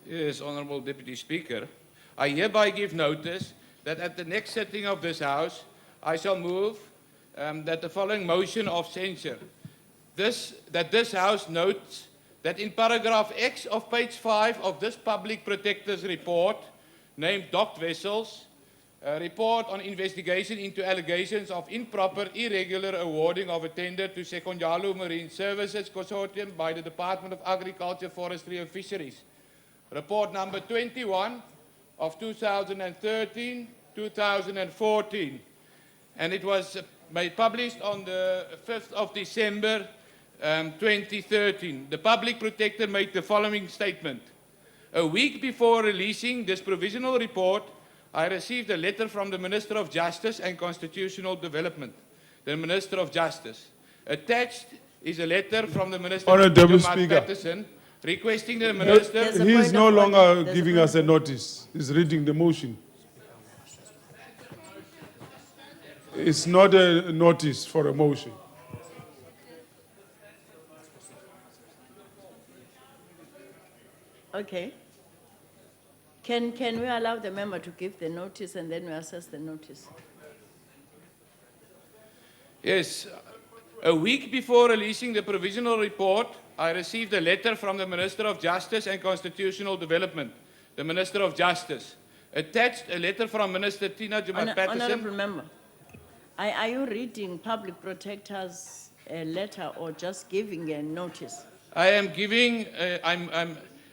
Yes, Honourable Deputy Speaker. I hereby give notice that at the next sitting of this House, I shall move that the following motion of censure. That this House notes that in paragraph X of page 5 of this Public Protector's report, named Docked Vessels, a report on investigation into allegations of improper, irregular awarding of a tender to Sekunjalo Marine Services Consortium by the Department of Agriculture, Forestry and Fisheries. Report number 21 of 2013-2014. And it was published on the 5th of December 2013. The Public Protector made the following statement. A week before releasing this provisional report, I received a letter from the Minister of Justice and Constitutional Development, the Minister of Justice. Attached is a letter from the Minister Tina Joemat-Pettersson requesting the Minister... He is no longer giving us a notice. He's reading the motion. It's not a notice for a motion. Okay. Can we allow the member to give the notice and then we assess the notice? Yes. A week before releasing the provisional report, I received a letter from the Minister of Justice and Constitutional Development, the Minister of Justice. Attached a letter from Minister Tina Joemat-Pettersson. Honourable member, are you reading Public Protector's letter or just giving a notice? I am giving,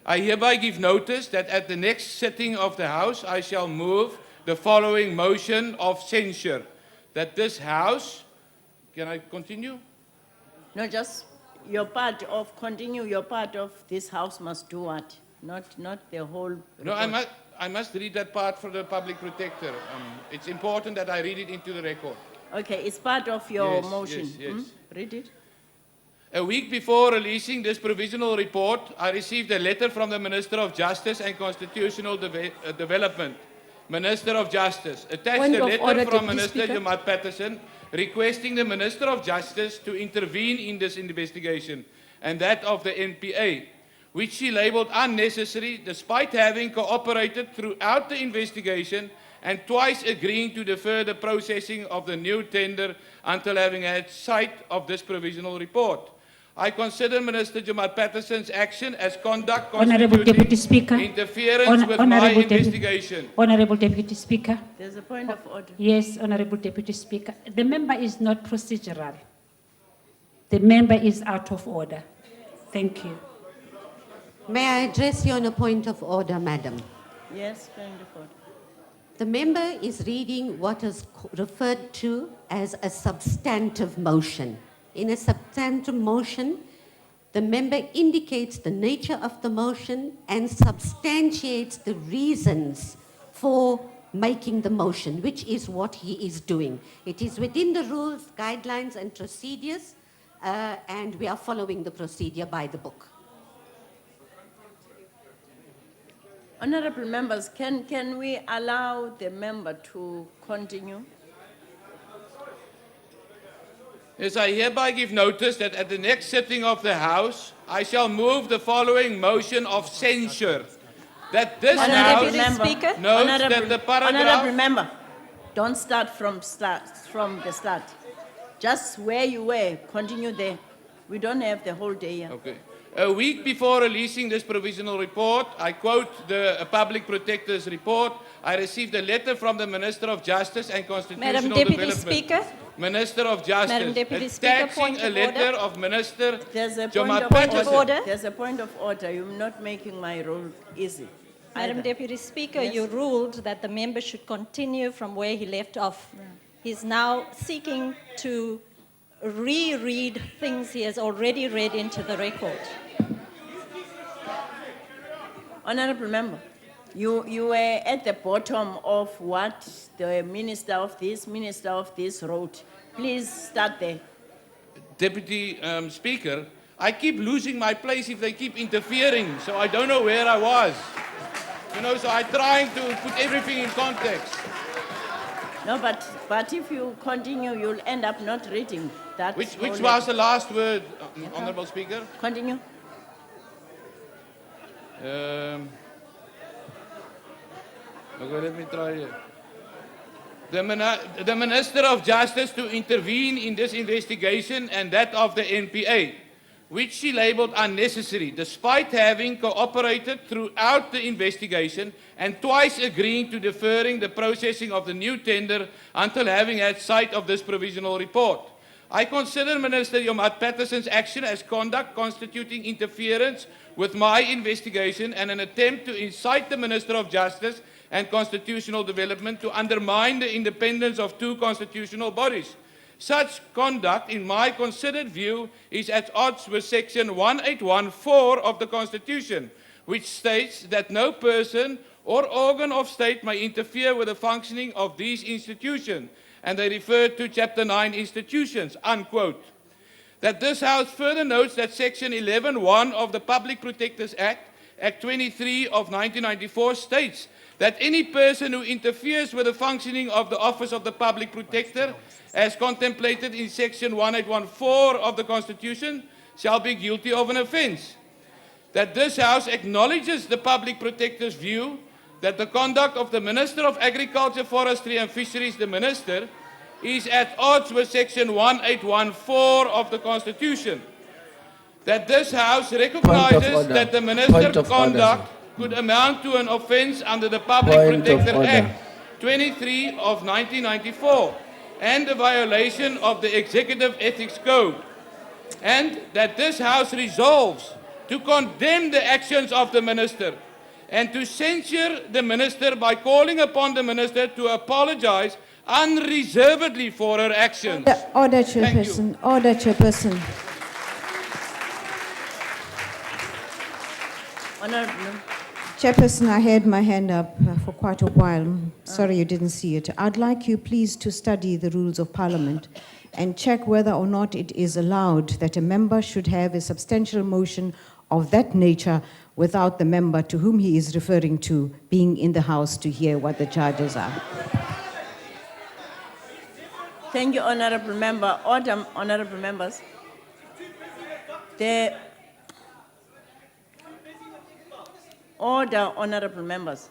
I hereby give notice that at the next sitting of the House, I shall move the following motion of censure. That this House, can I continue? No, just your part of, continue your part of this House must do what? Not the whole report. No, I must read that part for the Public Protector. It's important that I read it into the record. Okay, it's part of your motion. Yes. Read it. A week before releasing this provisional report, I received a letter from the Minister of Justice and Constitutional Development, Minister of Justice. Attached a letter from Minister Joemat-Pettersson requesting the Minister of Justice to intervene in this investigation and that of the NPA, which she labelled unnecessary despite having cooperated throughout the investigation and twice agreeing to defer the processing of the new tender until having had sight of this provisional report. I consider Minister Joemat-Pettersson's action as conduct Honourable Deputy Speaker. Interference with my investigation. Honourable Deputy Speaker. There's a point of order. Yes, Honourable Deputy Speaker. The member is not procedural. The member is out of order. Thank you. May I address you on a point of order, Madam? Yes, point of order. The member is reading what is referred to as a substantive motion. In a substantive motion, the member indicates the nature of the motion and substantiates the reasons for making the motion, which is what he is doing. It is within the rules, guidelines, and procedures, and we are following the procedure by the book. Honourable members, can we allow the member to continue? Yes, I hereby give notice that at the next sitting of the House, I shall move the following motion of censure. That this House notes that the paragraph... Honourable member, don't start from the start. Just where you were, continue there. We don't have the whole day here. Okay. A week before releasing this provisional report, I quote the Public Protector's report, I received a letter from the Minister of Justice and Constitutional Madam Deputy Development. Speaker. Minister of Justice. Madam Deputy Speaker, attaching point a of letter order. of Minister There's a Joemat-Pettersson. There's a point of order. You're not making my role easy. Madam either. Deputy Speaker, Yes. you ruled that the member should continue from where he left off. Yeah. He's now seeking to reread things he has already read into the record. Honourable member, you were at the bottom of what the Minister of This wrote. Please start there. Deputy Speaker, I keep losing my place if they keep interfering, so I don't know where I was. So I'm trying to put everything in context. No, but if you continue, you'll end up not reading that. Which was the last word, Honourable Speaker? Continue. Okay, let me try here. The Minister of Justice to intervene in this investigation and that of the NPA, which she labelled unnecessary, despite having cooperated throughout the investigation and twice agreeing to deferring the processing of the new tender until having had sight of this provisional report. I consider Minister Joemat-Pettersson's action as conduct constituting interference with my investigation and an attempt to incite the Minister of Justice and Constitutional Development to undermine the independence of two constitutional bodies. Such conduct, in my considered view, is at odds with Section 1814 of the Constitution, which states that no person or organ of state may interfere with the functioning of these institutions, and they refer to Chapter 9 institutions, unquote. That this House further notes that Section 11.1 of the Public Protectors Act, Act 23 of 1994, states that any person who interferes with the functioning of the Office of the Public Protector, as contemplated in Section 1814 of the Constitution, shall be guilty of an offence. That this House acknowledges the Public Protector's view that the conduct of the Minister of Agriculture, Forestry and Fisheries, the Minister, is at odds with Section 1814 of the Constitution. That this House recognizes that the Minister's conduct could amount to an offence under the Public Protector Act 23 of 1994 and a violation of the Executive Ethics Code. And that this House resolves to condemn the actions of the Minister and to censure the Minister by calling upon the Minister to apologize unreservedly for her actions. Order, Thank you. Chairperson. Order, Chairperson. Honorable. Chairperson, I had my hand up for quite a while. Sorry you didn't see it. I'd like you please to study the rules of Parliament and check whether or not it is allowed that a member should have a substantial motion of that nature without the member to whom he is referring to being in the House to hear what the charges are. Thank you, Honorable Member. Order, Honorable Members. The order, Honorable Members.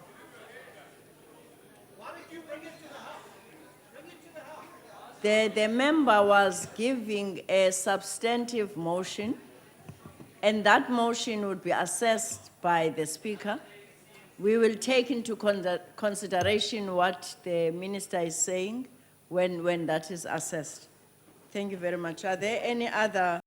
The member was giving a substantive motion, and that motion would be assessed by the Speaker. We will take into consideration what the Minister is saying when that is assessed. Thank you very much. Are there any other